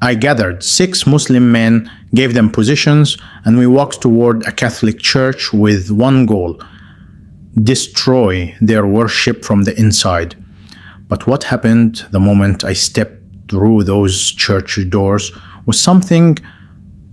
I gathered 6 Muslim men, gave them positions, and we walked toward a Catholic church with one goal: destroy their worship from the inside. But what happened the moment I stepped through those church doors was something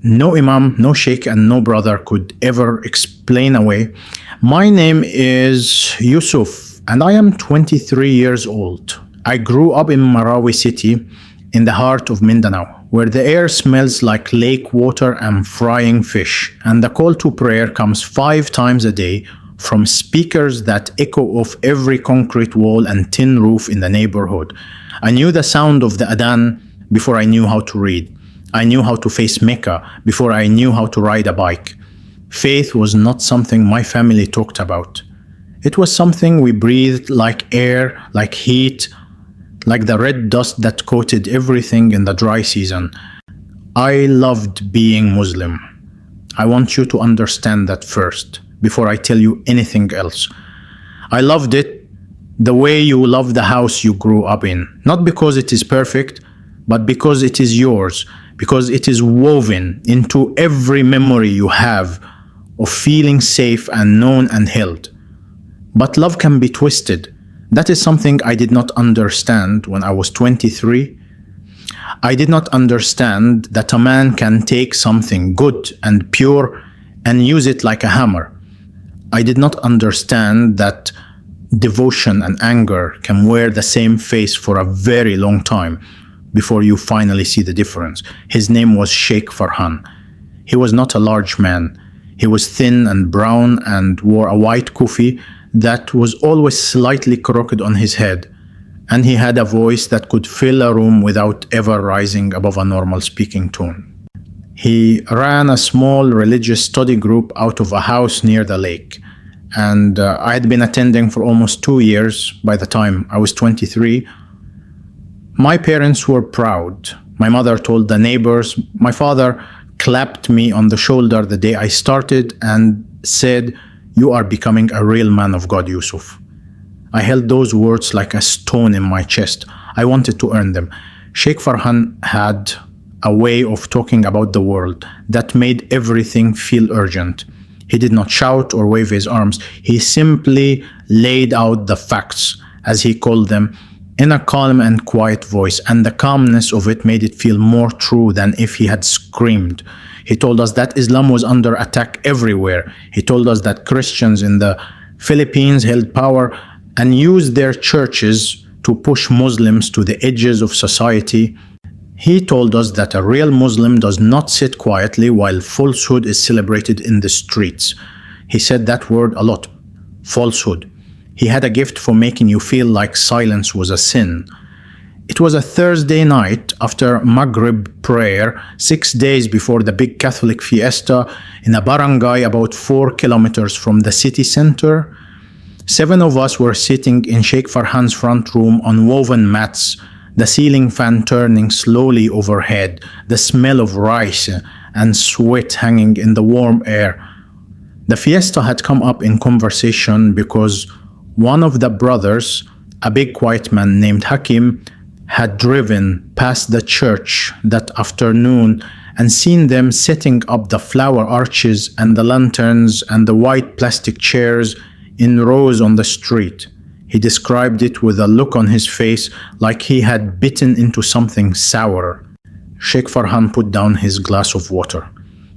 no imam, no sheikh, and no brother could ever explain away. My name is Yusuf, and I am 23 years old. I grew up in Marawi city, in the heart of Mindanao, where the air smells like lake water and frying fish, and the call to prayer comes 5 times a day from speakers that echo off every concrete wall and tin roof in the neighborhood. I knew the sound of the adhan before I knew how to read. I knew how to face Mecca before I knew how to ride a bike. Faith was not something my family talked about. It was something we breathed, like air, like heat, like the red dust that coated everything in the dry season. I loved being Muslim. I want you to understand that first, before I tell you anything else. I loved it the way you love the house you grew up in, not because it is perfect, but because it is yours, because it is woven into every memory you have of feeling safe and known and held. But love can be twisted. That is something I did not understand when I was 23. I did not understand that a man can take something good and pure and use it like a hammer. I did not understand that devotion and anger can wear the same face for a very long time before you finally see the difference. His name was Sheikh Farhan. He was not a large man. He was thin and brown and wore a white kufi that was always slightly crooked on his head, and he had a voice that could fill a room without ever rising above a normal speaking tone. He ran a small religious study group out of a house near the lake, and I had been attending for almost 2 years by the time I was 23. My parents were proud. My mother told the neighbors. My father clapped me on the shoulder the day I started and said, "You are becoming a real man of God, Yusuf." I held those words like a stone in my chest. I wanted to earn them. Sheikh Farhan had a way of talking about the world that made everything feel urgent. He did not shout or wave his arms. He simply laid out the facts, as he called them, in a calm and quiet voice, and the calmness of it made it feel more true than if he had screamed. He told us that Islam was under attack everywhere. He told us that Christians in the Philippines held power and used their churches to push Muslims to the edges of society. He told us that a real Muslim does not sit quietly while falsehood is celebrated in the streets. He said that word a lot, falsehood. He had a gift for making you feel like silence was a sin. It was a Thursday night after Maghrib prayer, 6 days before the big Catholic fiesta in a barangay about 4 kilometers from the city center. 7 of us were sitting in Sheikh Farhan's front room on woven mats, the ceiling fan turning slowly overhead, the smell of rice and sweat hanging in the warm air. The fiesta had come up in conversation because one of the brothers, a big quiet man named Hakim, had driven past the church that afternoon and seen them setting up the flower arches and the lanterns and the white plastic chairs in rows on the street. He described it with a look on his face like he had bitten into something sour. Sheikh Farhan put down his glass of water.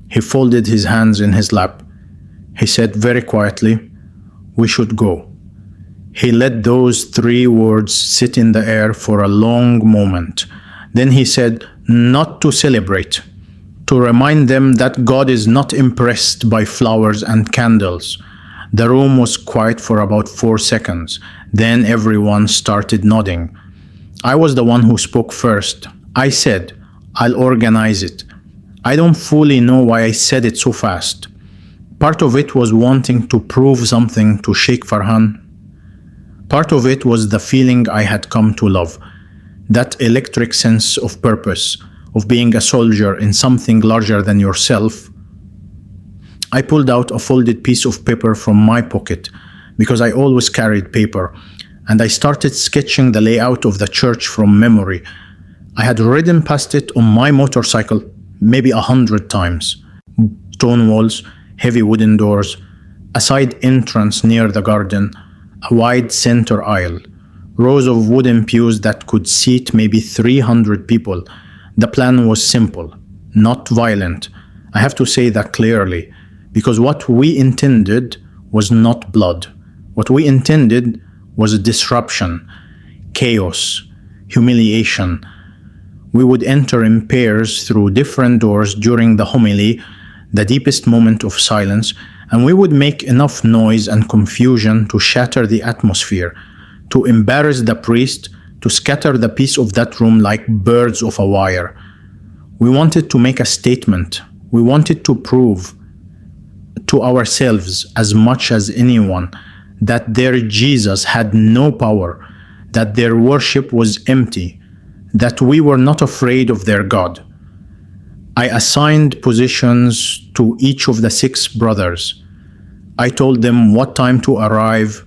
He folded his hands in his lap. He said very quietly, "We should go." He let those 3 words sit in the air for a long moment. Then he said, "Not to celebrate, to remind them that God is not impressed by flowers and candles." The room was quiet for about 4 seconds. Then everyone started nodding. I was the one who spoke first. I said, "I'll organize it." I don't fully know why I said it so fast. Part of it was wanting to prove something to Sheikh Farhan. Part of it was the feeling I had come to love, that electric sense of purpose, of being a soldier in something larger than yourself. I pulled out a folded piece of paper from my pocket, because I always carried paper, and I started sketching the layout of the church from memory. I had ridden past it on my motorcycle maybe 100 times. Stone walls, heavy wooden doors, a side entrance near the garden, a wide center aisle, rows of wooden pews that could seat maybe 300 people. The plan was simple, not violent. I have to say that clearly, because what we intended was not blood. What we intended was disruption, chaos, humiliation. We would enter in pairs through different doors during the homily, the deepest moment of silence, and we would make enough noise and confusion to shatter the atmosphere, to embarrass the priest, to scatter the peace of that room like birds of a wire. We wanted to make a statement. We wanted to prove to ourselves as much as anyone that their Jesus had no power, that their worship was empty, that we were not afraid of their God. I assigned positions to each of the 6 brothers. I told them what time to arrive,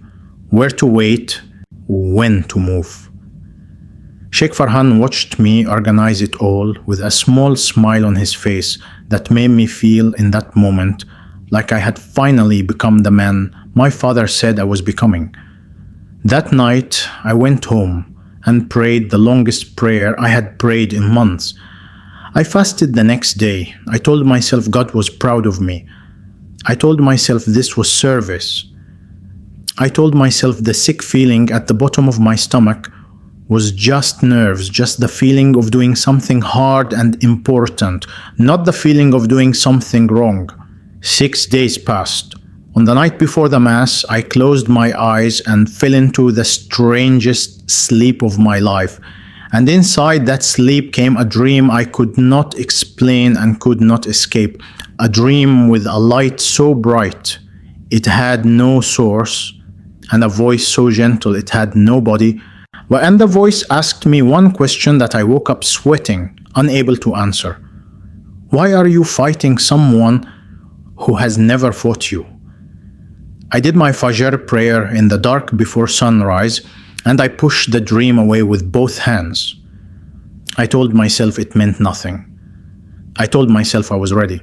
where to wait, when to move. Sheikh Farhan watched me organize it all with a small smile on his face that made me feel in that moment like I had finally become the man my father said I was becoming. That night, I went home and prayed the longest prayer I had prayed in months. I fasted the next day. I told myself God was proud of me. I told myself this was service. I told myself the sick feeling at the bottom of my stomach was just nerves, just the feeling of doing something hard and important, not the feeling of doing something wrong. 6 days passed. On the night before the Mass, I closed my eyes and fell into the strangest sleep of my life. And inside that sleep came a dream I could not explain and could not escape. A dream with a light so bright, it had no source, and a voice so gentle, it had no body. And the voice asked me one question that I woke up sweating, unable to answer. Why are you fighting someone who has never fought you? I did my Fajr prayer in the dark before sunrise, and I pushed the dream away with both hands. I told myself it meant nothing. I told myself I was ready.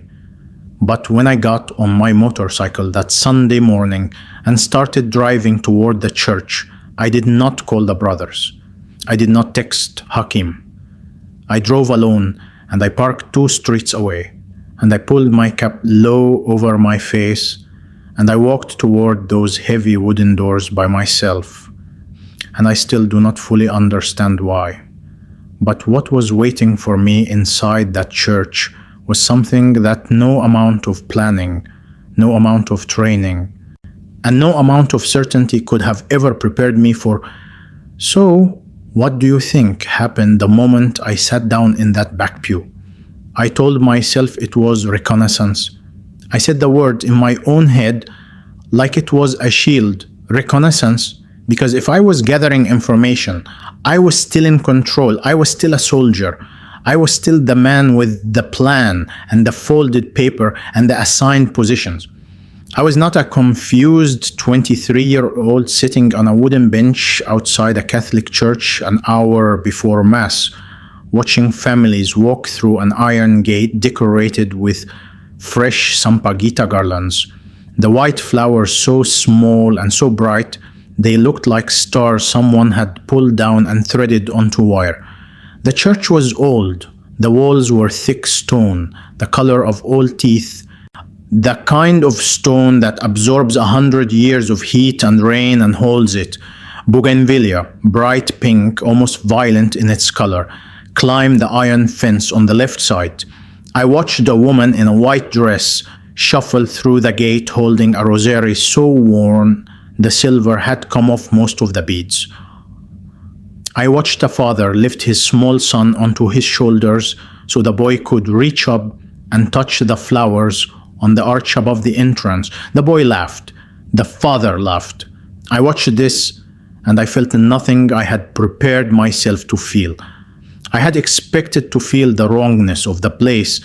But when I got on my motorcycle that Sunday morning and started driving toward the church, I did not call the brothers. I did not text Hakim. I drove alone and I parked 2 streets away, and I pulled my cap low over my face, and I walked toward those heavy wooden doors by myself. And I still do not fully understand why. But what was waiting for me inside that church was something that no amount of planning, no amount of training, and no amount of certainty could have ever prepared me for. So, what do you think happened the moment I sat down in that back pew? I told myself it was reconnaissance. I said the word in my own head like it was a shield, reconnaissance, because if I was gathering information, I was still in control. I was still a soldier. I was still the man with the plan and the folded paper and the assigned positions. I was not a confused 23-year-old sitting on a wooden bench outside a Catholic church an hour before Mass, watching families walk through an iron gate decorated with fresh sampaguita garlands. The white flowers so small and so bright, they looked like stars someone had pulled down and threaded onto wire. The church was old. The walls were thick stone, the color of old teeth, the kind of stone that absorbs 100 years of heat and rain and holds it. Bougainvillea, bright pink, almost violent in its color, climbed the iron fence on the left side. I watched a woman in a white dress shuffle through the gate holding a rosary so worn the silver had come off most of the beads. I watched a father lift his small son onto his shoulders so the boy could reach up and touch the flowers on the arch above the entrance. The boy laughed. The father laughed. I watched this and I felt nothing I had prepared myself to feel. I had expected to feel the wrongness of the place.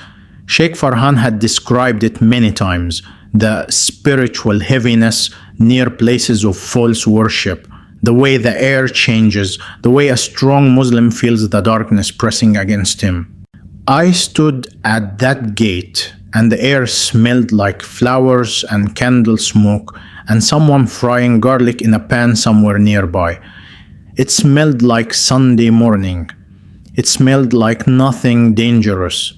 Sheikh Farhan had described it many times, the spiritual heaviness near places of false worship, the way the air changes, the way a strong Muslim feels the darkness pressing against him. I stood at that gate, and the air smelled like flowers and candle smoke and someone frying garlic in a pan somewhere nearby. It smelled like Sunday morning. It smelled like nothing dangerous.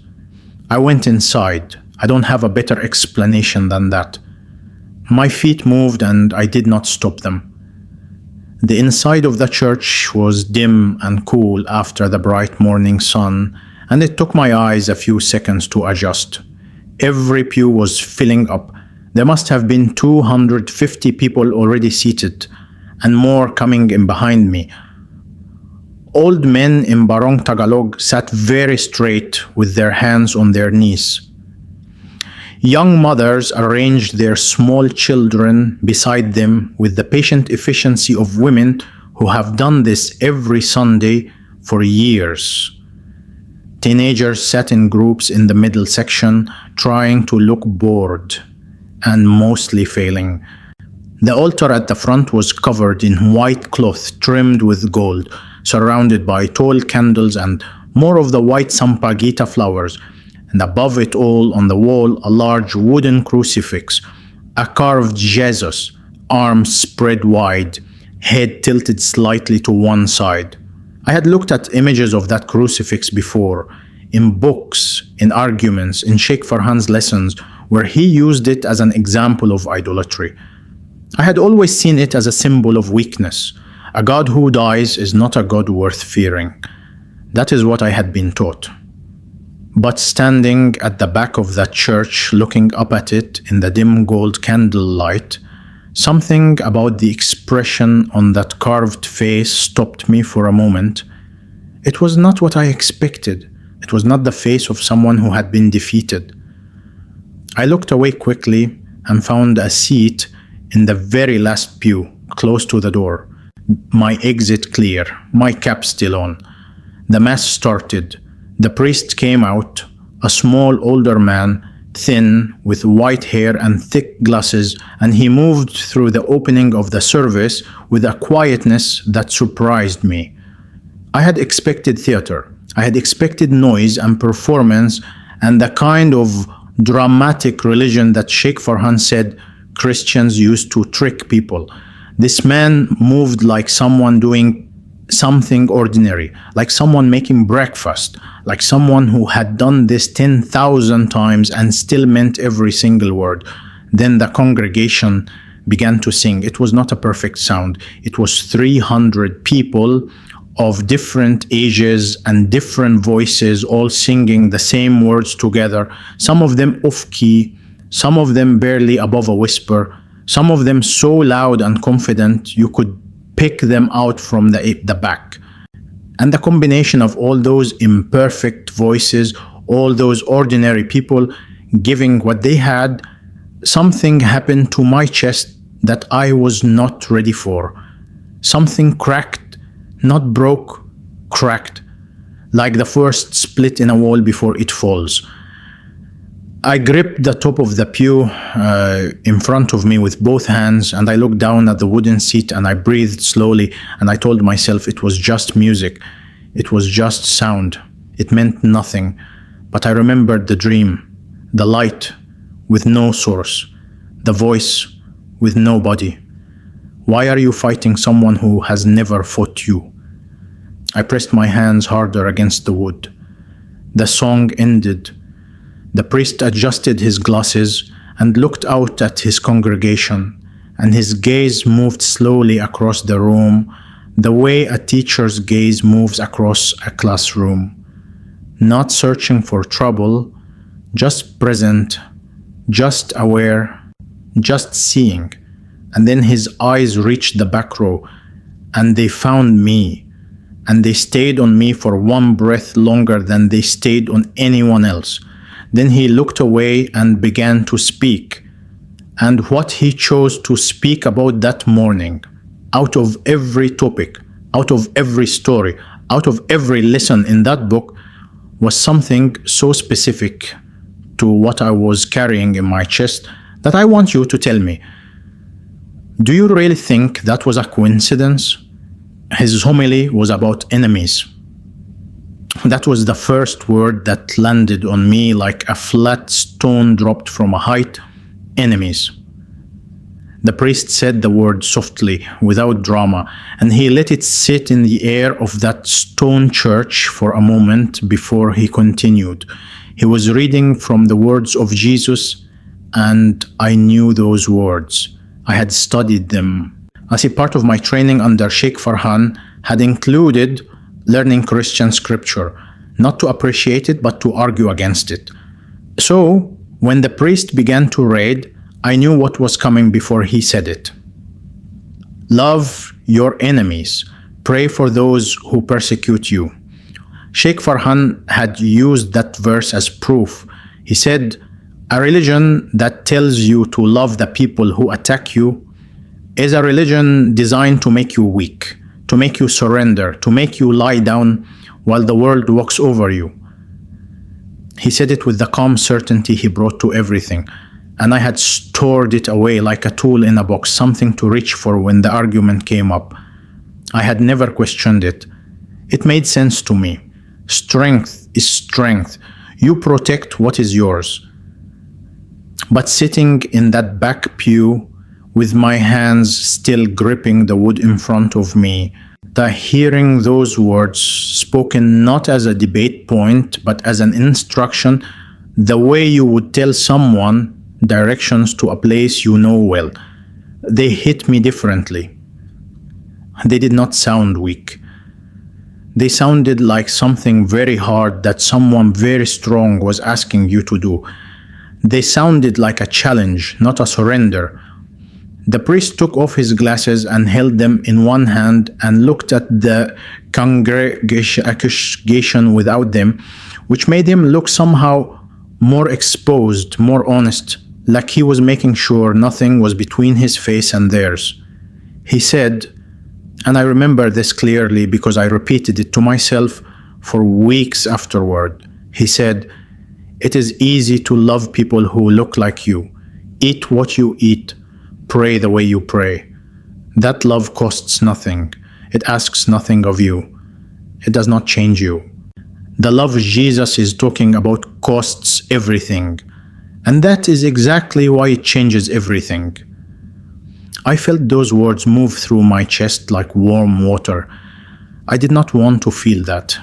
I went inside. I don't have a better explanation than that. My feet moved and I did not stop them. The inside of the church was dim and cool after the bright morning sun, and it took my eyes a few seconds to adjust. Every pew was filling up. There must have been 250 people already seated, and more coming in behind me. Old men in Barong Tagalog sat very straight with their hands on their knees. Young mothers arranged their small children beside them with the patient efficiency of women who have done this every Sunday for years. Teenagers sat in groups in the middle section, trying to look bored and mostly failing. The altar at the front was covered in white cloth trimmed with gold, surrounded by tall candles and more of the white sampaguita flowers, and above it all on the wall a large wooden crucifix, a carved Jesus, arms spread wide, head tilted slightly to one side. I had looked at images of that crucifix before, in books, in arguments, in Sheikh Farhan's lessons, where he used it as an example of idolatry. I had always seen it as a symbol of weakness. A God who dies is not a God worth fearing. That is what I had been taught. But standing at the back of that church, looking up at it in the dim gold candlelight, something about the expression on that carved face stopped me for a moment. It was not what I expected. It was not the face of someone who had been defeated. I looked away quickly and found a seat in the very last pew, close to the door. My exit clear, my cap still on. The mass started. The priest came out, a small older man, thin, with white hair and thick glasses, and he moved through the opening of the service with a quietness that surprised me. I had expected theater. I had expected noise and performance and the kind of dramatic religion that Sheikh Farhan said Christians used to trick people. This man moved like someone doing something ordinary, like someone making breakfast, like someone who had done this 10,000 times and still meant every single word. Then the congregation began to sing. It was not a perfect sound. It was 300 people of different ages and different voices all singing the same words together, some of them off-key, some of them barely above a whisper, some of them so loud and confident you could pick them out from the back. And the combination of all those imperfect voices, all those ordinary people giving what they had, something happened to my chest that I was not ready for. Something cracked, not broke, cracked, like the first split in a wall before it falls. I gripped the top of the pew in front of me with both hands, and I looked down at the wooden seat and I breathed slowly, and I told myself it was just music. It was just sound. It meant nothing. But I remembered the dream, the light with no source, the voice with nobody. Why are you fighting someone who has never fought you? I pressed my hands harder against the wood. The song ended. The priest adjusted his glasses and looked out at his congregation, and his gaze moved slowly across the room, the way a teacher's gaze moves across a classroom. Not searching for trouble, just present, just aware, just seeing. And then his eyes reached the back row, and they found me, and they stayed on me for one breath longer than they stayed on anyone else. Then he looked away and began to speak. And what he chose to speak about that morning, out of every topic, out of every story, out of every lesson in that book, was something so specific to what I was carrying in my chest that I want you to tell me. Do you really think that was a coincidence? His homily was about enemies. That was the first word that landed on me like a flat stone dropped from a height. Enemies. The priest said the word softly, without drama, and he let it sit in the air of that stone church for a moment before he continued. He was reading from the words of Jesus, and I knew those words. I had studied them. I see part of my training under Sheikh Farhan had included learning Christian scripture, not to appreciate it, but to argue against it. So, when the priest began to read, I knew what was coming before he said it. Love your enemies. Pray for those who persecute you. Sheikh Farhan had used that verse as proof. He said, a religion that tells you to love the people who attack you is a religion designed to make you weak, to make you surrender, to make you lie down while the world walks over you. He said it with the calm certainty he brought to everything, and I had stored it away like a tool in a box, something to reach for when the argument came up. I had never questioned it. It made sense to me. Strength is strength. You protect what is yours. But sitting in that back pew with my hands still gripping the wood in front of me, hearing those words spoken not as a debate point but as an instruction, the way you would tell someone directions to a place you know well, they hit me differently. They did not sound weak. They sounded like something very hard that someone very strong was asking you to do. They sounded like a challenge, not a surrender. The priest took off his glasses and held them in one hand and looked at the congregation without them, which made him look somehow more exposed, more honest, like he was making sure nothing was between his face and theirs. He said, and I remember this clearly because I repeated it to myself for weeks afterward. He said, it is easy to love people who look like you. Eat what you eat. Pray the way you pray. That love costs nothing. It asks nothing of you. It does not change you. The love Jesus is talking about costs everything. And that is exactly why it changes everything. I felt those words move through my chest like warm water. I did not want to feel that.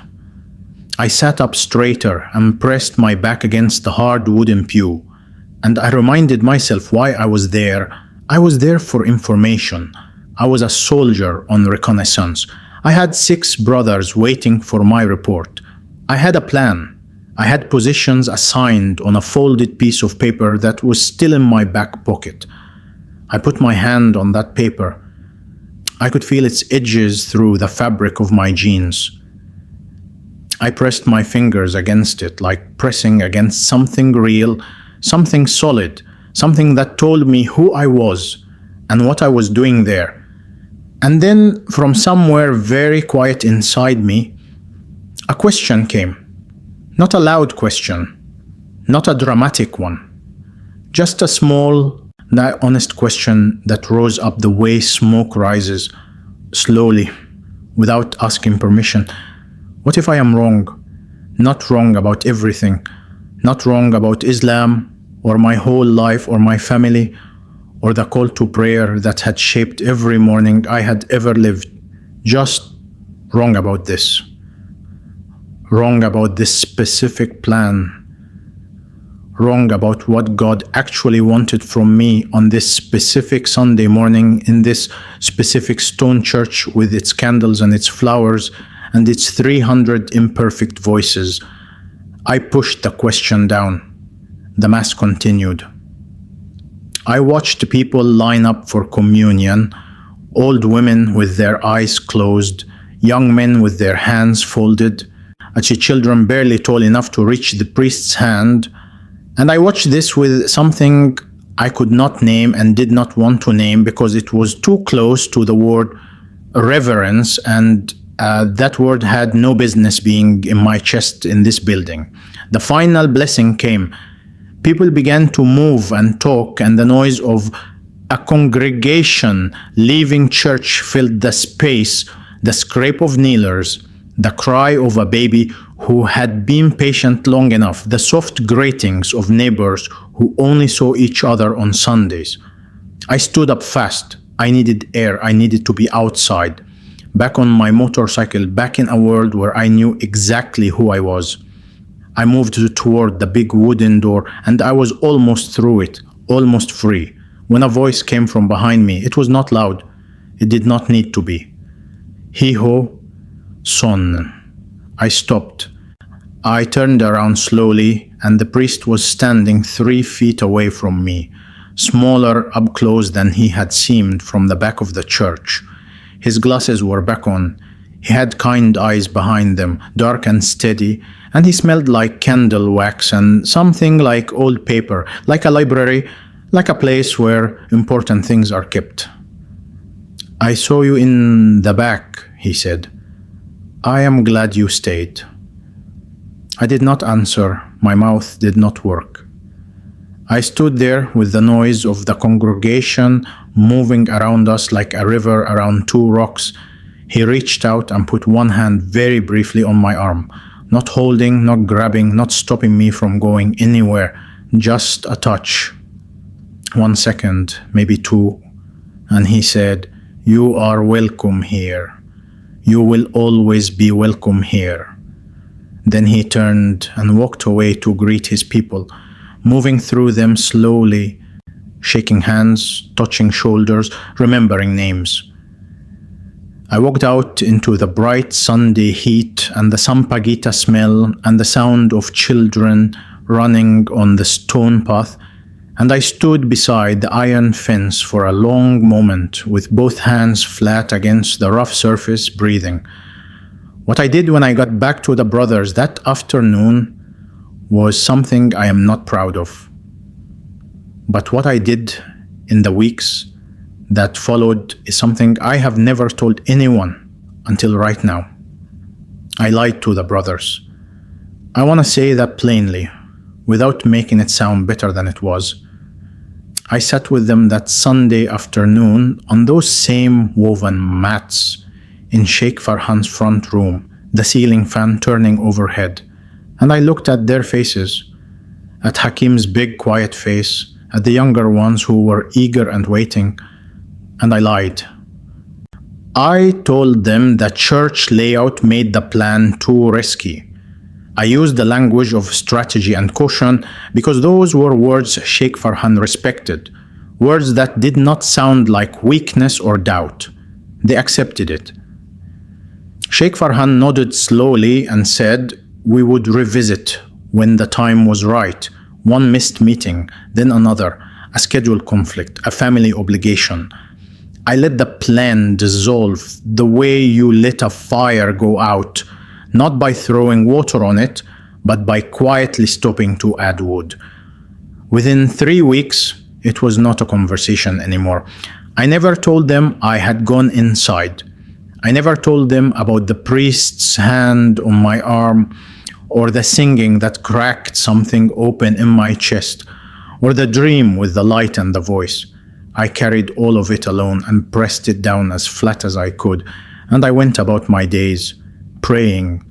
I sat up straighter and pressed my back against the hard wooden pew. And I reminded myself why I was there. I was there for information. I was a soldier on reconnaissance. I had 6 brothers waiting for my report. I had a plan. I had positions assigned on a folded piece of paper that was still in my back pocket. I put my hand on that paper. I could feel its edges through the fabric of my jeans. I pressed my fingers against it, like pressing against something real, something solid, something that told me who I was and what I was doing there. And then, from somewhere very quiet inside me, a question came. Not a loud question, not a dramatic one, just a small, honest question that rose up the way smoke rises, slowly, without asking permission. What if I am wrong? Not wrong about everything, not wrong about Islam, or my whole life, or my family, or the call to prayer that had shaped every morning I had ever lived. Just wrong about this. Wrong about this specific plan. Wrong about what God actually wanted from me on this specific Sunday morning in this specific stone church with its candles and its flowers and its 300 imperfect voices. I pushed the question down. The Mass continued. I watched people line up for communion, old women with their eyes closed, young men with their hands folded, children barely tall enough to reach the priest's hand. And I watched this with something I could not name and did not want to name because it was too close to the word reverence, and that word had no business being in my chest in this building. The final blessing came. People began to move and talk, and the noise of A congregation leaving church filled the space, the scrape of kneelers, the cry of a baby who had been patient long enough, the soft gratings of neighbors who only saw each other on Sundays. I stood up fast. I needed air. I needed to be outside. Back on my motorcycle, back in a world where I knew exactly who I was. I moved toward the big wooden door, and I was almost through it, almost free, when a voice came from behind me. It was not loud. It did not need to be. Hiho, son. I stopped. I turned around slowly, and the priest was standing 3 feet away from me, smaller up close than he had seemed from the back of the church. His glasses were back on. He had kind eyes behind them, dark and steady, and he smelled like candle wax and something like old paper, like a library, like a place where important things are kept. I saw you in the back, he said. I am glad you stayed. I did not answer. My mouth did not work. I stood there with the noise of the congregation moving around us like a river around 2 rocks. He reached out and put one hand very briefly on my arm, not holding, not grabbing, not stopping me from going anywhere, just a touch. 1 second, maybe 2, and he said, "You are welcome here. You will always be welcome here." Then he turned and walked away to greet his people, moving through them slowly, shaking hands, touching shoulders, remembering names. I walked out into the bright Sunday heat and the sampaguita smell and the sound of children running on the stone path, and I stood beside the iron fence for a long moment with both hands flat against the rough surface, breathing. What I did when I got back to the brothers that afternoon was something I am not proud of. But what I did in the weeks that followed is something I have never told anyone until right now. I lied to the brothers. I want to say that plainly, without making it sound better than it was. I sat with them that Sunday afternoon on those same woven mats in Sheikh Farhan's front room, the ceiling fan turning overhead, and I looked at their faces, at Hakim's big quiet face, at the younger ones who were eager and waiting, and I lied. I told them that church layout made the plan too risky. I used the language of strategy and caution because those were words Sheikh Farhan respected, words that did not sound like weakness or doubt. They accepted it. Sheikh Farhan nodded slowly and said we would revisit when the time was right. One missed meeting, then another, a schedule conflict, a family obligation. I let the plan dissolve the way you let a fire go out, not by throwing water on it, but by quietly stopping to add wood. Within 3 weeks, it was not a conversation anymore. I never told them I had gone inside. I never told them about the priest's hand on my arm, or the singing that cracked something open in my chest, or the dream with the light and the voice. I carried all of it alone and pressed it down as flat as I could, and I went about my days, praying,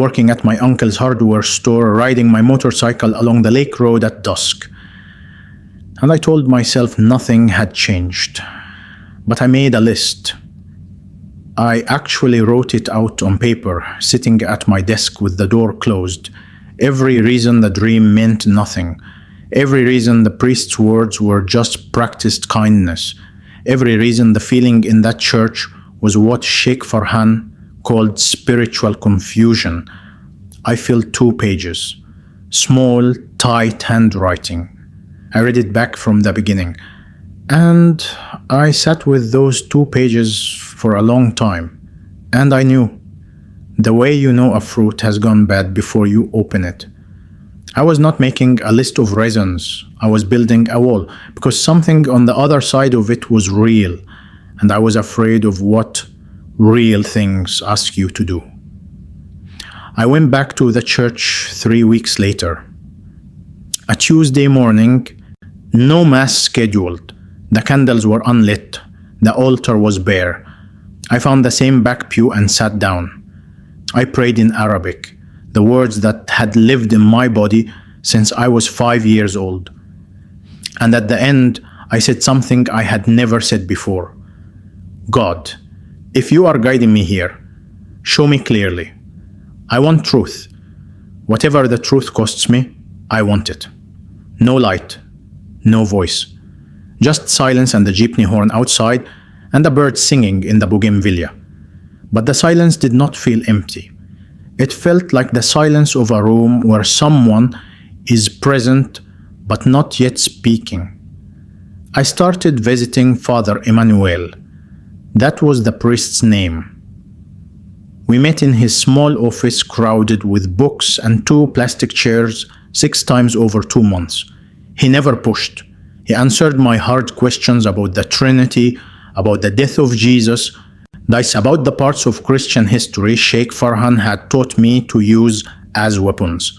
working at my uncle's hardware store, riding my motorcycle along the lake road at dusk. And I told myself nothing had changed. But I made a list. I actually wrote it out on paper, sitting at my desk with the door closed. Every reason the dream meant nothing. Every reason the priest's words were just practiced kindness. Every reason the feeling in that church was what Sheikh Farhan called spiritual confusion. I filled 2 pages. Small, tight handwriting. I read it back from the beginning. And I sat with those 2 pages for a long time. And I knew. The way you know a fruit has gone bad before you open it. I was not making a list of reasons. I was building a wall because something on the other side of it was real. And I was afraid of what real things ask you to do. I went back to the church 3 weeks later. A Tuesday morning, no mass scheduled, The candles were unlit. The altar was bare. I found the same back pew and sat down. I prayed in Arabic, the words that had lived in my body since I was 5 years old. And at the end, I said something I had never said before. God, if you are guiding me here, show me clearly. I want truth. Whatever the truth costs me, I want it. No light, no voice. Just silence and the jeepney horn outside and the birds singing in the bougainvillea. But the silence did not feel empty. It felt like the silence of a room where someone is present but not yet speaking. I started visiting Father Emmanuel. That was the priest's name. We met in his small office crowded with books and 2 plastic chairs 6 times over 2 months. He never pushed. He answered my hard questions about the Trinity, about the death of Jesus, about the parts of Christian history Sheikh Farhan had taught me to use as weapons.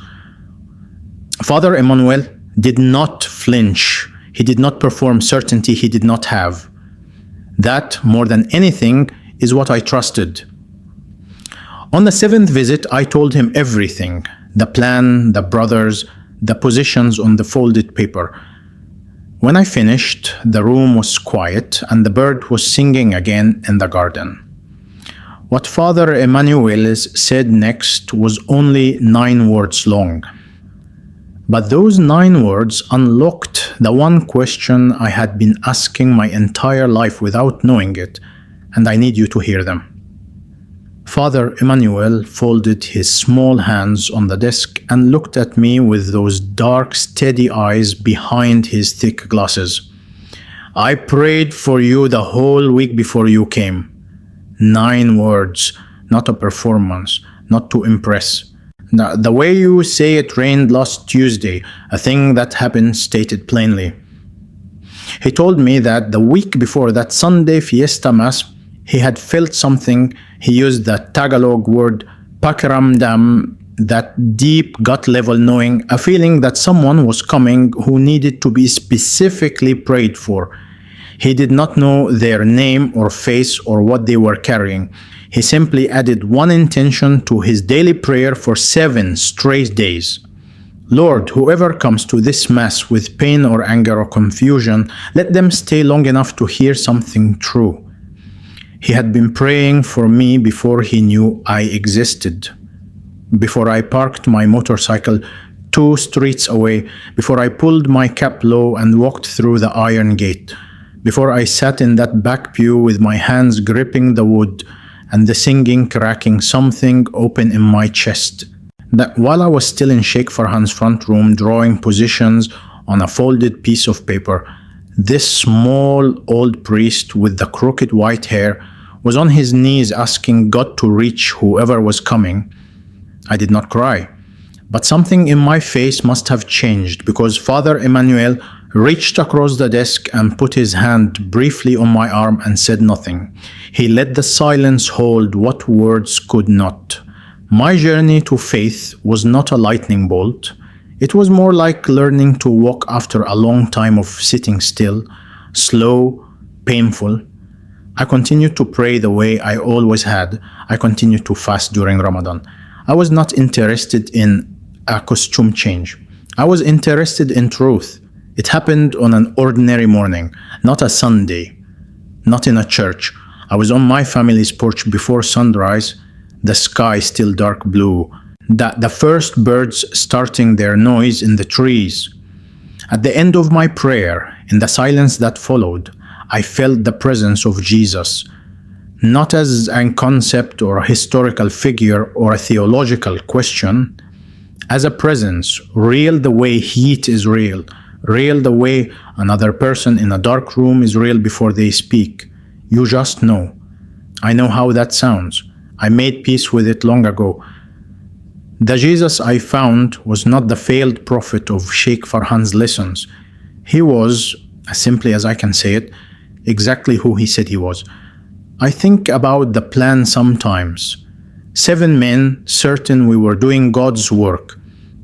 Father Emmanuel did not flinch. He did not perform certainty he did not have. That, more than anything, is what I trusted. On the 7th visit, I told him everything: the plan, the brothers, the positions on the folded paper. When I finished, the room was quiet and the bird was singing again in the garden. What Father Emmanuel said next was only 9 words long. But those 9 words unlocked the one question I had been asking my entire life without knowing it, and I need you to hear them. Father Emmanuel folded his small hands on the desk and looked at me with those dark, steady eyes behind his thick glasses. I prayed for you the whole week before you came. 9 words, not a performance, not to impress. The way you say it rained last Tuesday, a thing that happened stated plainly. He told me that the week before that Sunday Fiesta Mass, he had felt something. He used the Tagalog word pakiramdam, that deep gut level knowing, a feeling that someone was coming who needed to be specifically prayed for. He did not know their name or face or what they were carrying. He simply added one intention to his daily prayer for 7 straight days. Lord, whoever comes to this Mass with pain or anger or confusion, let them stay long enough to hear something true. He had been praying for me before he knew I existed. Before I parked my motorcycle 2 streets away, before I pulled my cap low and walked through the iron gate, before I sat in that back pew with my hands gripping the wood and the singing cracking something open in my chest. That while I was still in Sheikh Farhan's front room drawing positions on a folded piece of paper, this small old priest with the crooked white hair was on his knees asking God to reach whoever was coming. I did not cry, but something in my face must have changed because Father Emmanuel reached across the desk and put his hand briefly on my arm and said nothing. He let the silence hold what words could not. My journey to faith was not a lightning bolt. It was more like learning to walk after a long time of sitting still, slow, painful. I continued to pray the way I always had. I continued to fast during Ramadan. I was not interested in a costume change. I was interested in truth. It happened on an ordinary morning, not a Sunday, not in a church. I was on my family's porch before sunrise, the sky still dark blue, the first birds starting their noise in the trees. At the end of my prayer, in the silence that followed, I felt the presence of Jesus, not as a concept or a historical figure or a theological question, as a presence, real the way heat is real, real the way another person in a dark room is real before they speak. You just know. I know how that sounds. I made peace with it long ago. The Jesus I found was not the failed prophet of Sheikh Farhan's lessons. He was, as simply as I can say it, exactly who he said he was. I think about the plan sometimes. 7 men, certain we were doing God's work,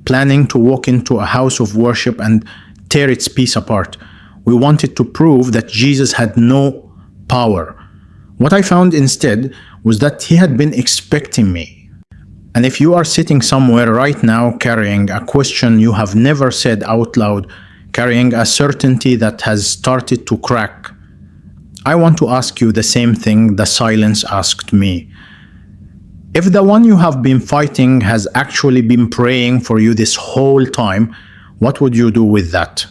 planning to walk into a house of worship and tear its piece apart. We wanted to prove that Jesus had no power. What I found instead was that he had been expecting me. And if you are sitting somewhere right now carrying a question you have never said out loud, carrying a certainty that has started to crack, I want to ask you the same thing the silence asked me. If the one you have been fighting has actually been praying for you this whole time, what would you do with that?